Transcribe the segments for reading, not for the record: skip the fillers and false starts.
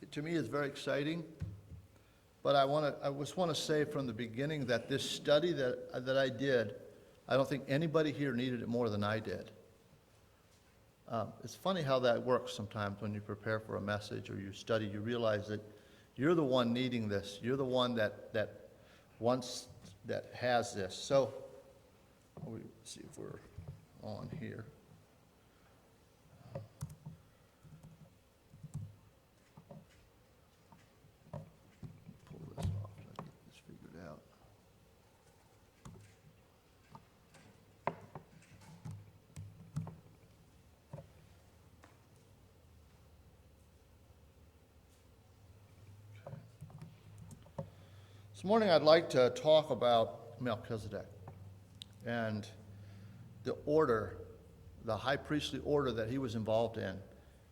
to me is very exciting. But I just want to say from the beginning that this study that I did, I don't think anybody here needed it more than I did. It's funny how that works sometimes when you prepare for a message or you study. You realize that you're the one needing this. You're the one that has this. So, let's see if we're on here. This morning I'd like to talk about Melchizedek and the order, the high priestly order that he was involved in.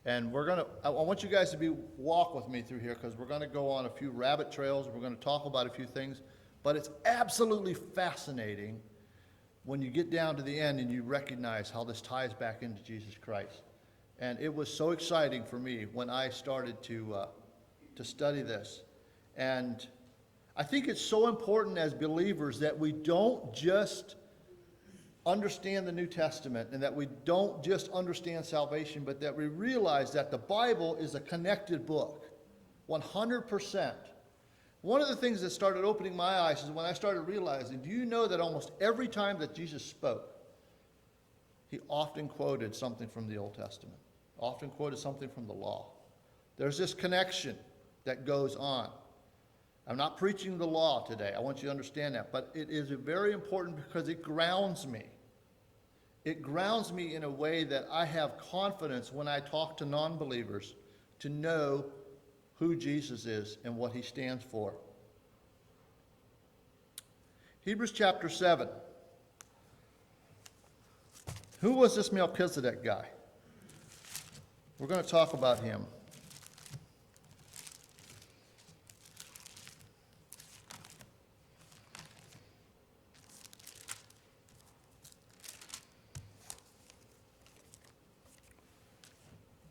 And I want you guys to walk with me through here because we're going to go on a few rabbit trails. We're going to talk about a few things. But it's absolutely fascinating when you get down to the end and you recognize how this ties back into Jesus Christ. And it was so exciting for me when I started to study this. And I think it's so important as believers that we don't just understand the New Testament and that we don't just understand salvation, but that we realize that the Bible is a connected book, 100%. One of the things that started opening my eyes is when I started realizing, do you know that almost every time that Jesus spoke, he often quoted something from the Old Testament, often quoted something from the law. There's this connection that goes on. I'm not preaching the law today. I want you to understand that. But it is very important because it grounds me. It grounds me in a way that I have confidence when I talk to non-believers to know who Jesus is and what he stands for. Hebrews chapter 7. Who was this Melchizedek guy? We're going to talk about him.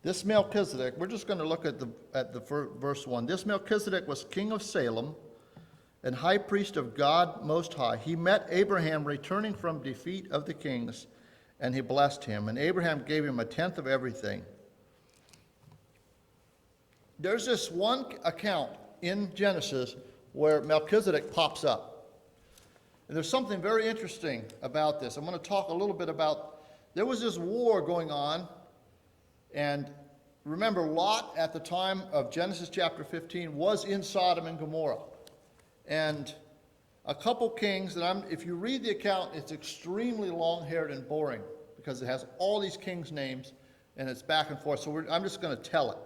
This Melchizedek, we're just going to look at the verse 1. This Melchizedek was king of Salem and high priest of God Most High. He met Abraham returning from defeat of the kings, and he blessed him. And Abraham gave him a tenth of everything. There's this one account in Genesis where Melchizedek pops up. And there's something very interesting about this. I'm going to talk a little bit about, there was this war going on. And remember, Lot at the time of Genesis chapter 15 was in Sodom and Gomorrah. And a couple kings, if you read the account, it's extremely long-haired and boring because it has all these kings' names and it's back and forth. So I'm just going to tell it.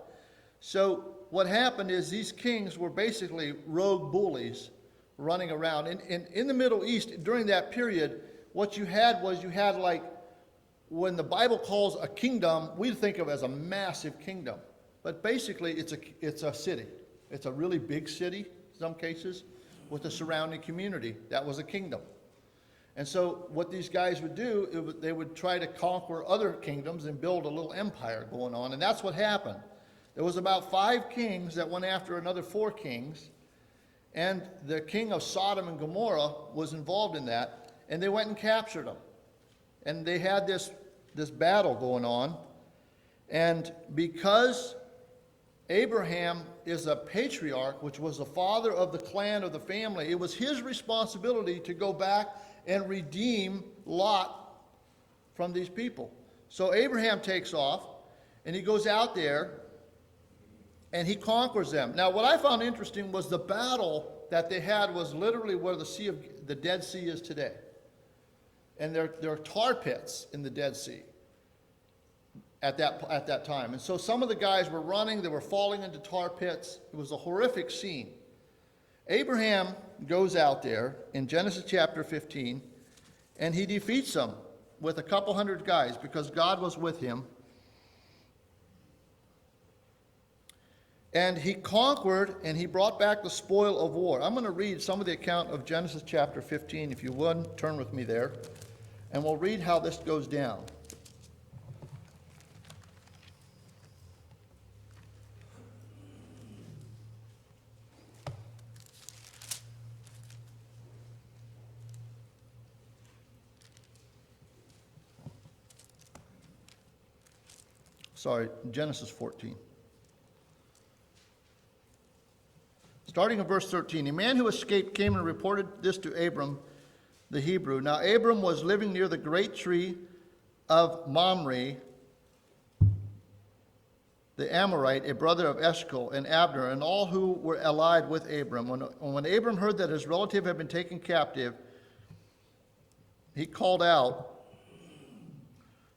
So what happened is these kings were basically rogue bullies running around. And in the Middle East, during that period, what you had like, when the Bible calls a kingdom, we think of it as a massive kingdom. But basically, it's a city. It's a really big city, in some cases, with a surrounding community. That was a kingdom. And so what these guys would do, they would try to conquer other kingdoms and build a little empire going on. And that's what happened. There was about 5 kings that went after another 4 kings. And the king of Sodom and Gomorrah was involved in that. And they went and captured them. And they had this battle going on. And because Abraham is a patriarch, which was the father of the clan of the family, it was his responsibility to go back and redeem Lot from these people. So Abraham takes off, and he goes out there, and he conquers them. Now, what I found interesting was the battle that they had was literally where the Dead Sea is today. And there are tar pits in the Dead Sea at that time. And so some of the guys were running, they were falling into tar pits. It was a horrific scene. Abraham goes out there in Genesis chapter 15, and he defeats them with a couple hundred guys because God was with him. And he conquered, and he brought back the spoil of war. I'm going to read some of the account of Genesis chapter 15. If you would, turn with me there. And we'll read how this goes down. Genesis 14. Starting in verse 13, a man who escaped came and reported this to Abram, the Hebrew. Now Abram was living near the great tree of Mamre, the Amorite, a brother of Eshcol and Abner, and all who were allied with Abram. When Abram heard that his relative had been taken captive, he called out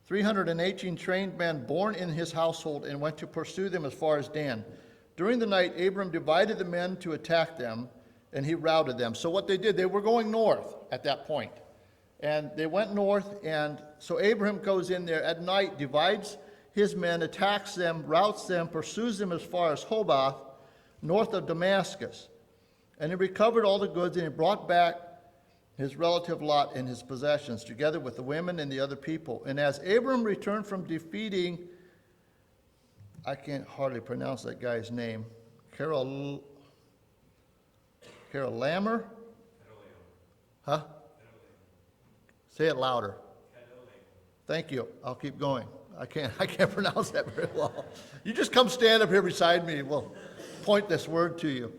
318 trained men born in his household and went to pursue them as far as Dan. During the night, Abram divided the men to attack them, and he routed them. So what they did, they were going north at that point. And they went north, and so Abraham goes in there at night, divides his men, attacks them, routs them, pursues them as far as Hobath, north of Damascus. And he recovered all the goods, and he brought back his relative Lot and his possessions, together with the women and the other people. And as Abram returned from defeating, I can't hardly pronounce that guy's name, Lammer? Huh? Say it louder. Thank you. I'll keep going. I can't pronounce that very well. You just come stand up here beside me. We'll point this word to you.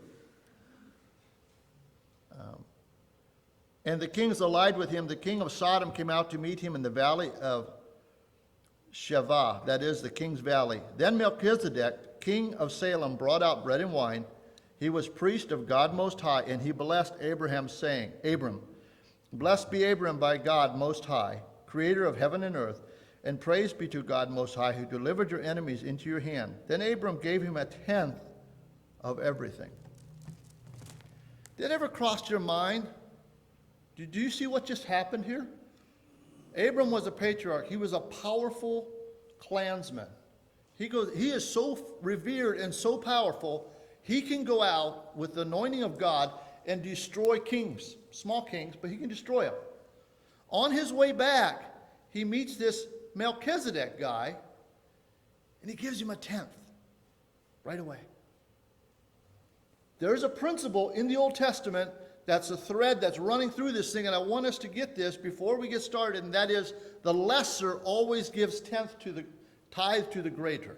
And the kings allied with him, the king of Sodom came out to meet him in the valley of Shavah, that is, the king's valley. Then Melchizedek, king of Salem, brought out bread and wine. He was priest of God Most High, and he blessed Abraham, saying, Abram, blessed be Abram by God Most High, creator of heaven and earth, and praise be to God Most High, who delivered your enemies into your hand. Then Abram gave him 1/10 of everything. Did it ever cross your mind? Do you see what just happened here? Abram was a patriarch. He was a powerful clansman. He is so revered and so powerful, he can go out with the anointing of God and destroy kings, small kings, but he can destroy them. On his way back, he meets this Melchizedek guy, and he gives him 1/10 right away. There's a principle in the Old Testament that's a thread that's running through this thing, and I want us to get this before we get started, and that is the lesser always gives tithe to the greater.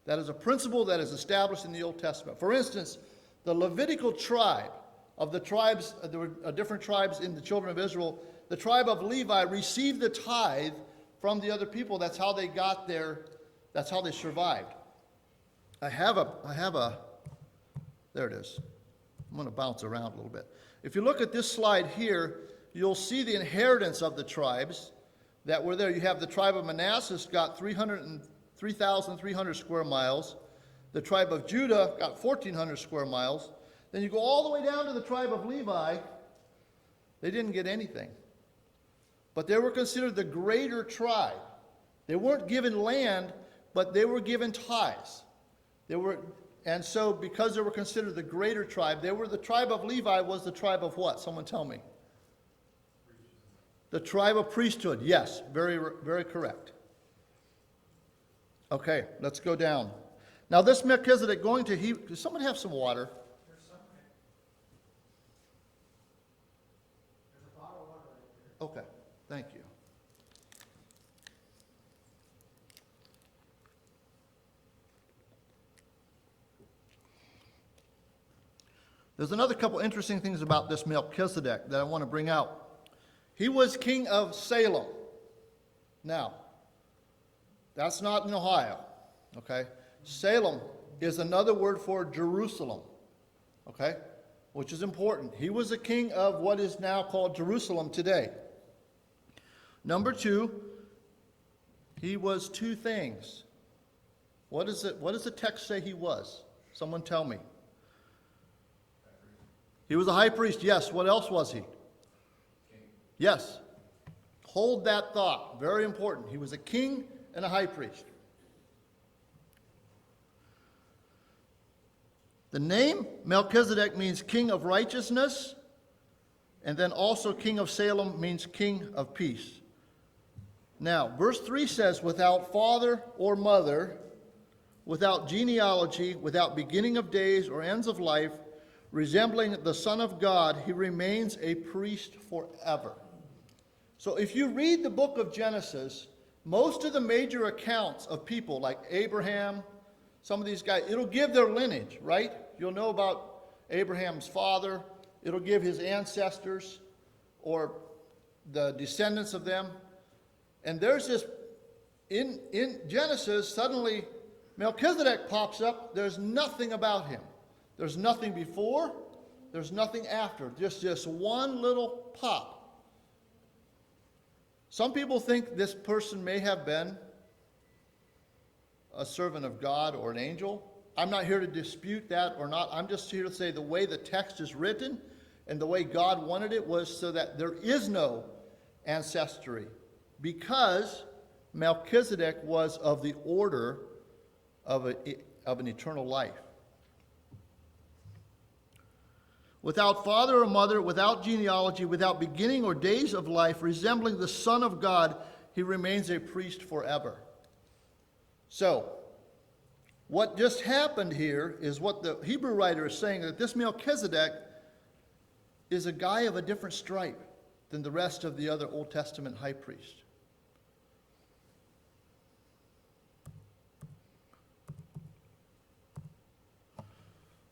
That is a principle that is established in the Old Testament. For instance, the Levitical tribe of the tribes, there were different tribes in the children of Israel, the tribe of Levi received the tithe from the other people. That's how they got there. That's how they survived. I have a, there it is. I'm going to bounce around a little bit. If you look at this slide here, you'll see the inheritance of the tribes that were there. You have the tribe of Manasseh got 3,300 square miles. The tribe of Judah got 1,400 square miles. Then you go all the way down to the tribe of Levi. They didn't get anything. But they were considered the greater tribe. They weren't given land, but they were given tithes. And so because they were considered the greater tribe, the tribe of Levi was the tribe of what? Someone tell me. The tribe of priesthood. Yes, very, very correct. Okay, let's go down. Now this Melchizedek going to Hebrew. Does someone have some water? There's some. There's a bottle of water right there. Okay, thank you. There's another couple interesting things about this Melchizedek that I want to bring out. He was king of Salem. Now, that's not in Ohio, okay? Salem is another word for Jerusalem, okay? Which is important. He was a king of what is now called Jerusalem today. Number two, he was two things. What does the text say he was? Someone tell me. He was a high priest, yes. What else was he? King. Yes. Hold that thought. Very important. He was a king and a high priest. The name Melchizedek means king of righteousness, and then also king of Salem means king of peace. Now, verse 3 says, without father or mother, without genealogy, without beginning of days or ends of life, resembling the Son of God, he remains a priest forever. So if you read the book of Genesis, most of the major accounts of people like Abraham, some of these guys, it'll give their lineage, right? You'll know about Abraham's father. It'll give his ancestors or the descendants of them. And there's this, in Genesis, suddenly Melchizedek pops up. There's nothing about him. There's nothing before. There's nothing after. Just this one little pop. Some people think this person may have been a servant of God or an angel. I'm not here to dispute that or not. I'm just here to say the way the text is written and the way God wanted it was so that there is no ancestry, because Melchizedek was of the order of an eternal life. Without father or mother, without genealogy, without beginning or days of life, resembling the Son of God, he remains a priest forever. So, what just happened here is what the Hebrew writer is saying, that this Melchizedek is a guy of a different stripe than the rest of the other Old Testament high priests.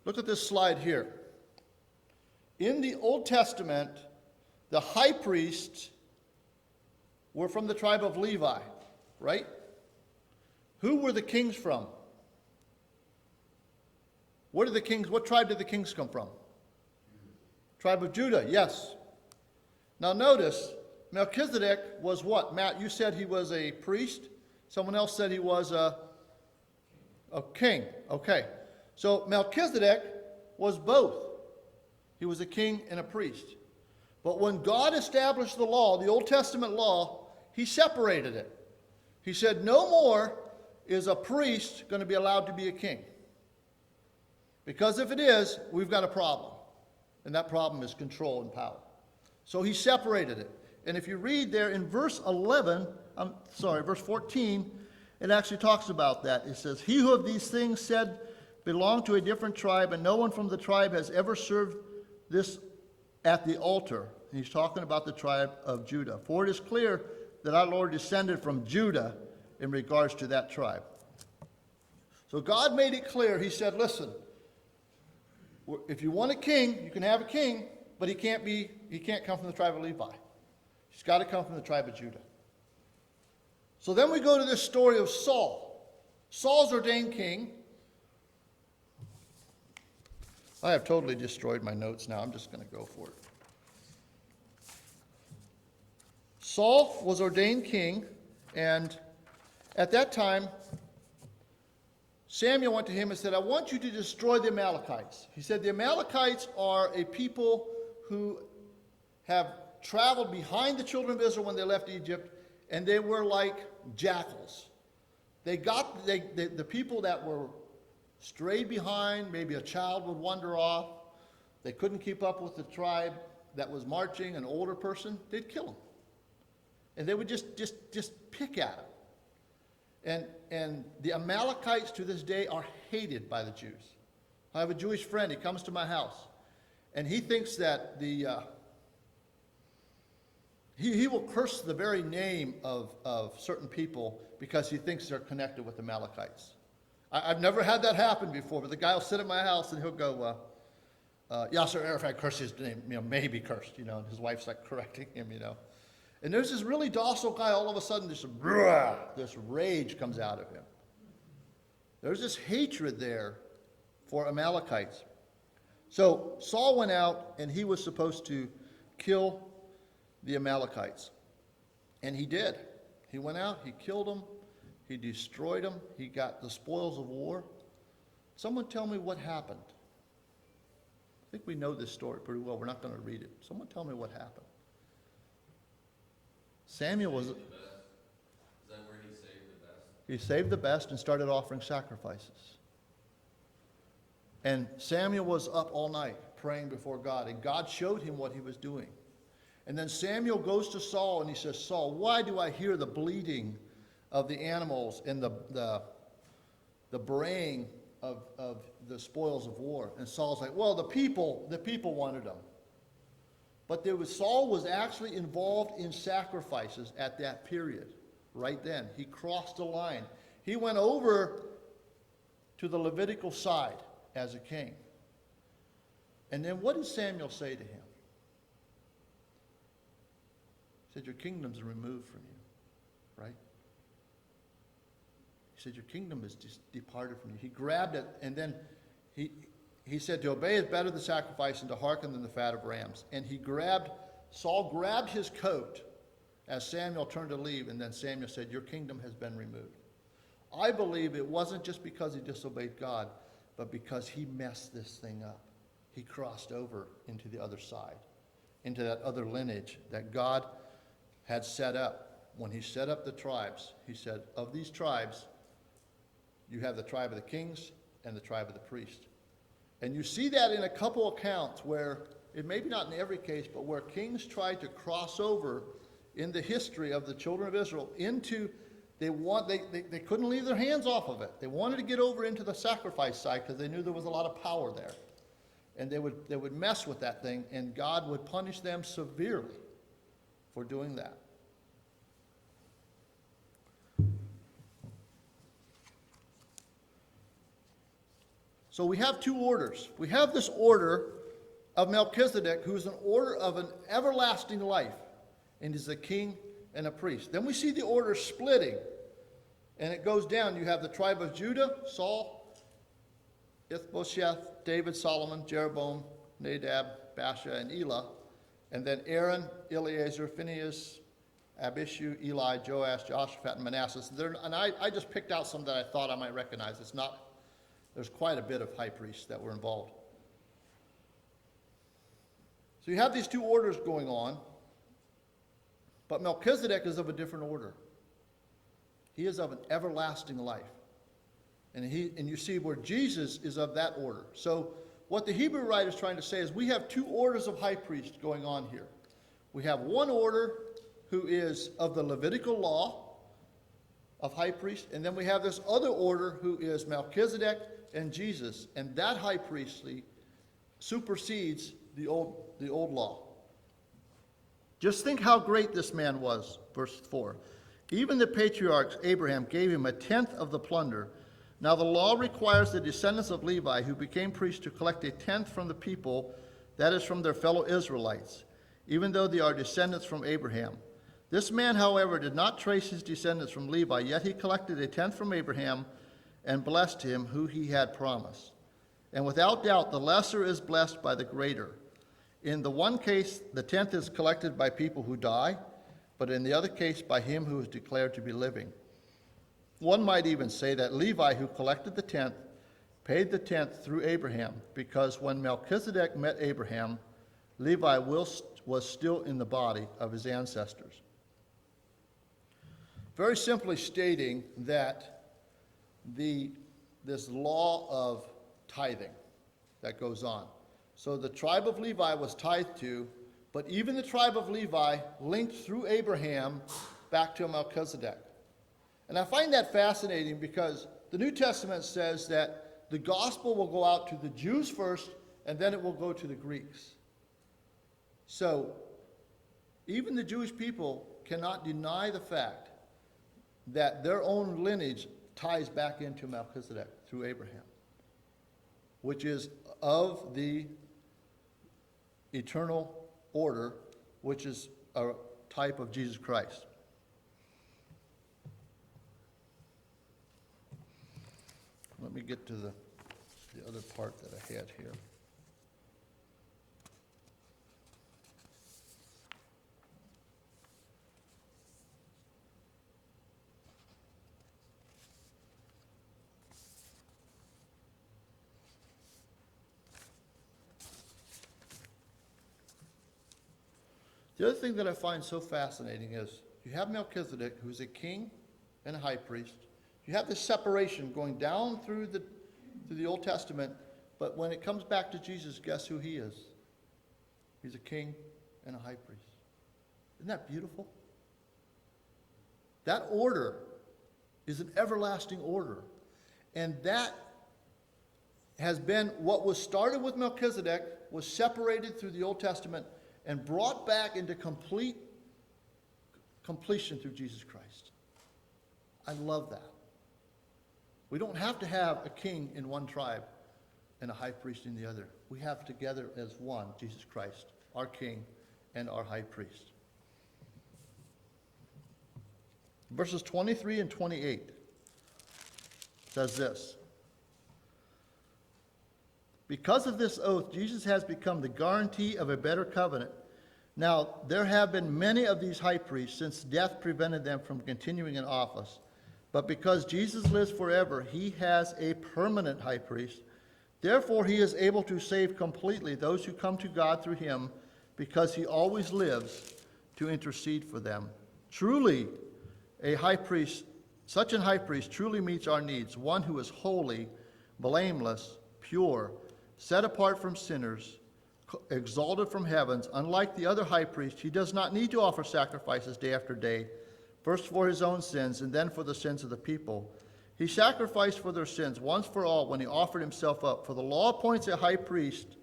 Look at this slide here. In the Old Testament, the high priests were from the tribe of Levi, right? Who were the kings from? What tribe did the kings come from? Tribe of Judah, yes. Now notice, Melchizedek was what? Matt, you said he was a priest. Someone else said he was a king. Okay. So Melchizedek was both. He was a king and a priest. But when God established the law, the Old Testament law, he separated it. He said, no more is a priest going to be allowed to be a king. Because if it is, we've got a problem. And that problem is control and power. So he separated it. And if you read there in verse 14, it actually talks about that. It says, he who of these things said belonged to a different tribe, and no one from the tribe has ever served this at the altar. And he's talking about the tribe of Judah. For it is clear that our Lord descended from Judah in regards to that tribe. So God made it clear. He said, listen, if you want a king, you can have a king, but he can't come from the tribe of Levi. He's got to come from the tribe of Judah. So then we go to this story of Saul. Saul's ordained king. I have totally destroyed my notes now. I'm just going to go for it. Saul was ordained king, and at that time, Samuel went to him and said, I want you to destroy the Amalekites. He said, the Amalekites are a people who have traveled behind the children of Israel when they left Egypt, and they were like jackals. The people that were strayed behind, maybe a child would wander off. They couldn't keep up with the tribe that was marching, an older person, they'd kill them. And they would just pick at them. And the Amalekites to this day are hated by the Jews. I have a Jewish friend, he comes to my house, and he thinks that he will curse the very name of certain people because he thinks they're connected with the Amalekites. I've never had that happen before, but the guy will sit at my house and he'll go, Yasser Arafat cursed his name, may he be cursed, and his wife's like correcting him, And there's this really docile guy, all of a sudden this rage comes out of him. There's this hatred there for Amalekites. So Saul went out and he was supposed to kill the Amalekites. And he did. He went out, he killed them, he destroyed them, he got the spoils of war. Someone tell me what happened. I think we know this story pretty well. We're not going to read it. Someone tell me what happened. Samuel was... Is that where he saved the best? He saved the best and started offering sacrifices. And Samuel was up all night praying before God, and God showed him what he was doing. And then Samuel goes to Saul and he says, Saul, why do I hear the bleating of the animals and the braying of the spoils of war? And Saul's like, well, the people wanted them. But Saul was actually involved in sacrifices at that period, right then. He crossed the line. He went over to the Levitical side as a king. And then what did Samuel say to him? He said, your kingdom's removed from you, right? He said, your kingdom is departed from you. He grabbed it, and then he said, to obey is better than sacrifice, and to hearken than the fat of rams. And Saul grabbed his coat as Samuel turned to leave, and then Samuel said, your kingdom has been removed. I believe it wasn't just because he disobeyed God, but because he messed this thing up. He crossed over into the other side, into that other lineage that God had set up. When he set up the tribes, he said, of these tribes, you have the tribe of the kings and the tribe of the priests. And you see that in a couple accounts where, it may be not in every case, but where kings tried to cross over in the history of the children of Israel into, they couldn't leave their hands off of it. They wanted to get over into the sacrifice side because they knew there was a lot of power there. And they would mess with that thing, and God would punish them severely for doing that. So we have two orders. We have this order of Melchizedek, who is an order of an everlasting life, and is a king and a priest. Then we see the order splitting, and it goes down. You have the tribe of Judah, Saul, Ishbosheth, David, Solomon, Jeroboam, Nadab, Baasha, and Elah. And then Aaron, Eleazar, Phinehas, Abishu, Eli, Joash, Jehoshaphat, and Manasseh. And I just picked out some that I thought I might recognize. There's quite a bit of high priests that were involved. So you have these two orders going on, but Melchizedek is of a different order. He is of an everlasting life. And you see where Jesus is of that order. So what the Hebrew writer is trying to say is we have two orders of high priests going on here. We have one order who is of the Levitical law of high priest, and then we have this other order who is Melchizedek and Jesus, and that high priestly supersedes the old law. Just think how great this man was, verse 4. Even the patriarchs, Abraham, gave him a tenth of the plunder. Now the law requires the descendants of Levi who became priests to collect a tenth from the people, that is from their fellow Israelites, even though they are descendants from Abraham. This man, however, did not trace his descendants from Levi, yet he collected a tenth from Abraham and blessed him who he had promised. And without doubt, the lesser is blessed by the greater. In the one case, the tenth is collected by people who die, but in the other case, by him who is declared to be living. One might even say that Levi, who collected the tenth, paid the tenth through Abraham, because when Melchizedek met Abraham, Levi was still in the body of his ancestors. Very simply stating that this law of tithing that goes on. So the tribe of Levi was tithed to, but even the tribe of Levi linked through Abraham back to Melchizedek. And I find that fascinating because the New Testament says that the gospel will go out to the Jews first, and then it will go to the Greeks. So even the Jewish people cannot deny the fact that their own lineage ties back into Melchizedek through Abraham, which is of the eternal order, which is a type of Jesus Christ. Let me get to the other part that I had here. The other thing that I find so fascinating is you have Melchizedek, who's a king and a high priest. You have this separation going down through the Old Testament, but when it comes back to Jesus, guess who he is? He's a king and a high priest. Isn't that beautiful? That order is an everlasting order. And that has been what was started with Melchizedek, was separated through the Old Testament, and brought back into completion through Jesus Christ. I love that. We don't have to have a king in one tribe and a high priest in the other. We have together as one, Jesus Christ, our king and our high priest. Verses 23 and 28 says this. Because of this oath, Jesus has become the guarantee of a better covenant. Now, there have been many of these high priests since death prevented them from continuing in office. But because Jesus lives forever, he has a permanent high priest. Therefore, he is able to save completely those who come to God through him, because he always lives to intercede for them. Truly, a high priest, such a high priest truly meets our needs, one who is holy, blameless, pure, set apart from sinners, exalted from heavens. Unlike the other high priest, he does not need to offer sacrifices day after day, first for his own sins and then for the sins of the people. He sacrificed for their sins once for all when he offered himself up. For the law appoints a high priest,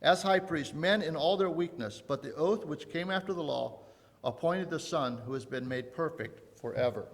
as high priest, men in all their weakness, but the oath which came after the law appointed the Son, who has been made perfect forever.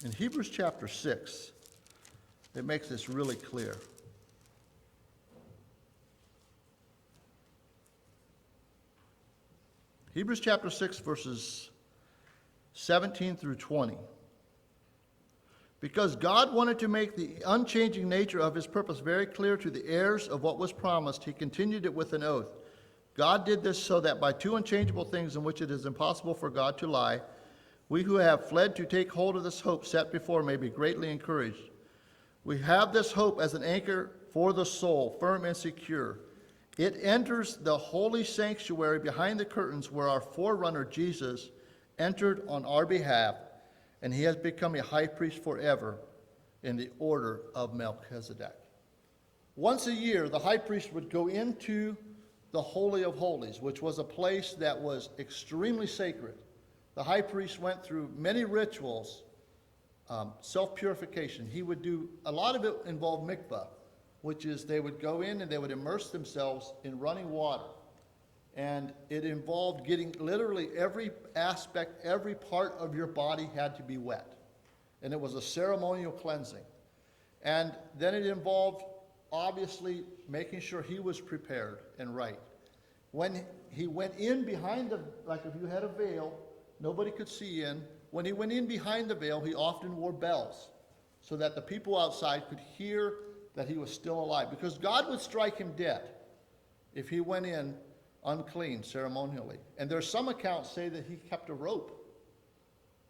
In Hebrews chapter 6, it makes this really clear. Hebrews chapter 6, verses 17 through 20. Because God wanted to make the unchanging nature of his purpose very clear to the heirs of what was promised, he continued it with an oath. God did this so that by two unchangeable things in which it is impossible for God to lie, we who have fled to take hold of this hope set before may be greatly encouraged. We have this hope as an anchor for the soul, firm and secure. It enters the holy sanctuary behind the curtains where our forerunner Jesus entered on our behalf, and he has become a high priest forever in the order of Melchizedek. Once a year, the high priest would go into the Holy of Holies, which was a place that was extremely sacred. The high priest went through many rituals, self-purification. He would do, a lot of it involved mikvah, which is they would go in and they would immerse themselves in running water. And it involved getting literally every aspect, every part of your body had to be wet. And it was a ceremonial cleansing. And then it involved, obviously, making sure he was prepared and right. When he went in behind the, like if you had a veil, nobody could see in. When he went in behind the veil, he often wore bells so that the people outside could hear that he was still alive. Because God would strike him dead if he went in unclean ceremonially. And there's some accounts say that he kept a rope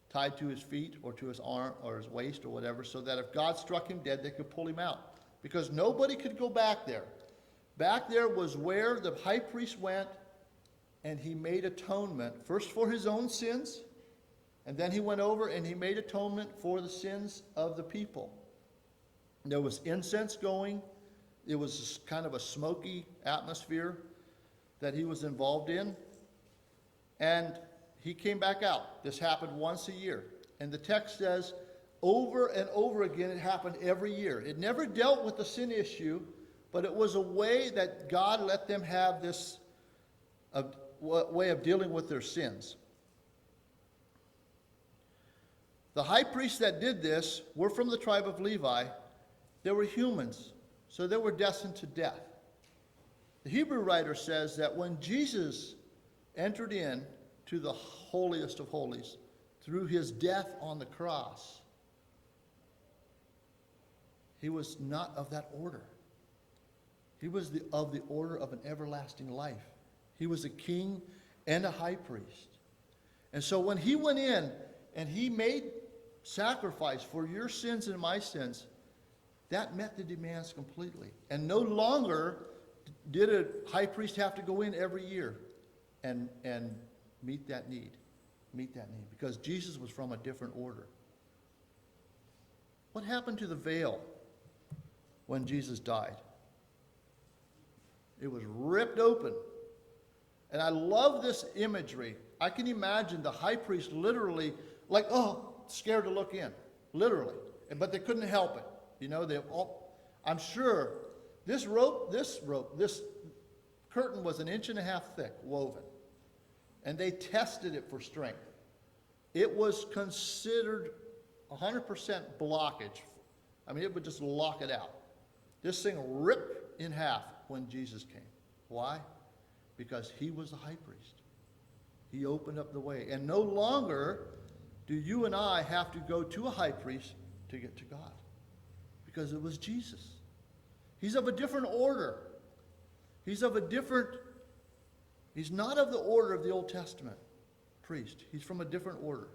tied to his feet or to his arm or his waist or whatever, so that if God struck him dead, they could pull him out. Because nobody could go back there. Back there was where the high priest went, and he made atonement, first for his own sins, and then he went over and he made atonement for the sins of the people. There was incense going. It was kind of a smoky atmosphere that he was involved in. And he came back out. This happened once a year. And the text says over and over again it happened every year. It never dealt with the sin issue, but it was a way that God let them have this way of dealing with their sins. The high priests that did this were from the tribe of Levi. They were humans, so they were destined to death. The Hebrew writer says that when Jesus entered in to the holiest of holies through his death on the cross, he was not of that order. He was of the order of an everlasting life. He was a king and a high priest. And so when he went in and he made sacrifice for your sins and my sins, that met the demands completely. And no longer did a high priest have to go in every year and meet that need, because Jesus was from a different order. What happened to the veil when Jesus died? It was ripped open. And I love this imagery. I can imagine the high priest literally, like, oh, scared to look in, literally. But they couldn't help it. You know, I'm sure this curtain was 1.5 inches thick, woven. And they tested it for strength. It was considered 100% blockage. I mean, it would just lock it out. This thing ripped in half when Jesus came. Why? Because he was the high priest. He opened up the way. And no longer do you and I have to go to a high priest to get to God. Because it was Jesus. He's of a different order. He's not of the order of the Old Testament priest. He's from a different order.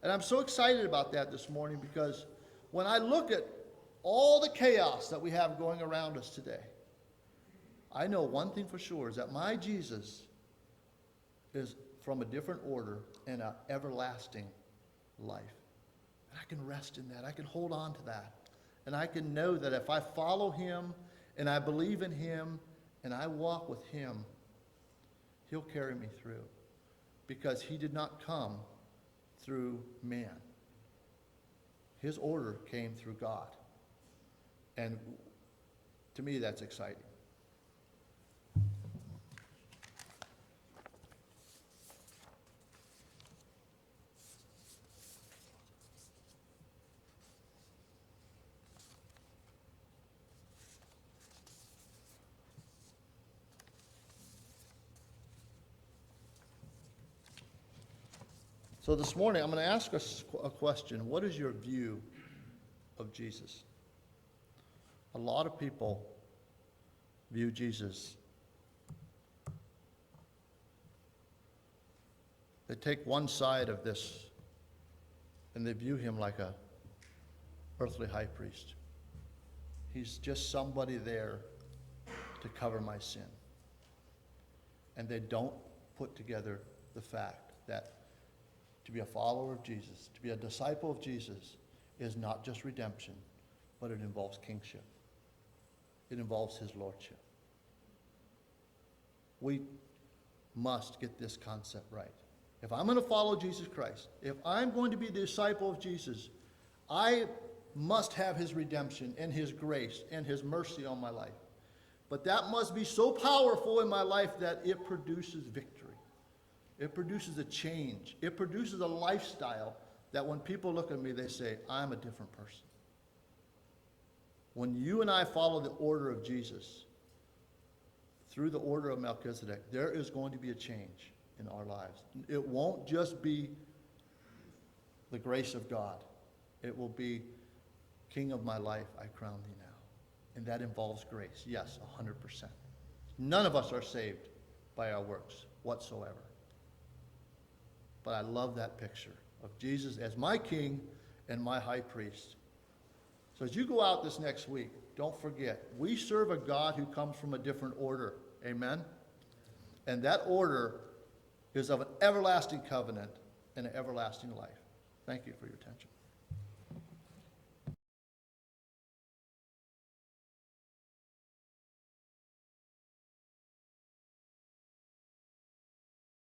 And I'm so excited about that this morning because when I look at all the chaos that we have going around us today, I know one thing for sure is that my Jesus is from a different order and an everlasting life. And I can rest in that. I can hold on to that. And I can know that if I follow him and I believe in him and I walk with him, he'll carry me through. Because he did not come through man. His order came through God. And to me, that's exciting. So this morning, I'm going to ask us a question. What is your view of Jesus? A lot of people view Jesus. They take one side of this and they view him like a earthly high priest. He's just somebody there to cover my sin. And they don't put together the fact that to be a follower of Jesus, to be a disciple of Jesus, is not just redemption, but it involves kingship. It involves his lordship. We must get this concept right. If I'm going to follow Jesus Christ, if I'm going to be a disciple of Jesus, I must have his redemption and his grace and his mercy on my life. But that must be so powerful in my life that it produces victory. It produces a change. It produces a lifestyle that when people look at me, they say, I'm a different person. When you and I follow the order of Jesus, through the order of Melchizedek, there is going to be a change in our lives. It won't just be the grace of God. It will be, King of my life, I crown thee now. And that involves grace. Yes, 100%. None of us are saved by our works whatsoever. But I love that picture of Jesus as my king and my high priest. So as you go out this next week, don't forget, we serve a God who comes from a different order. Amen? And that order is of an everlasting covenant and an everlasting life. Thank you for your attention.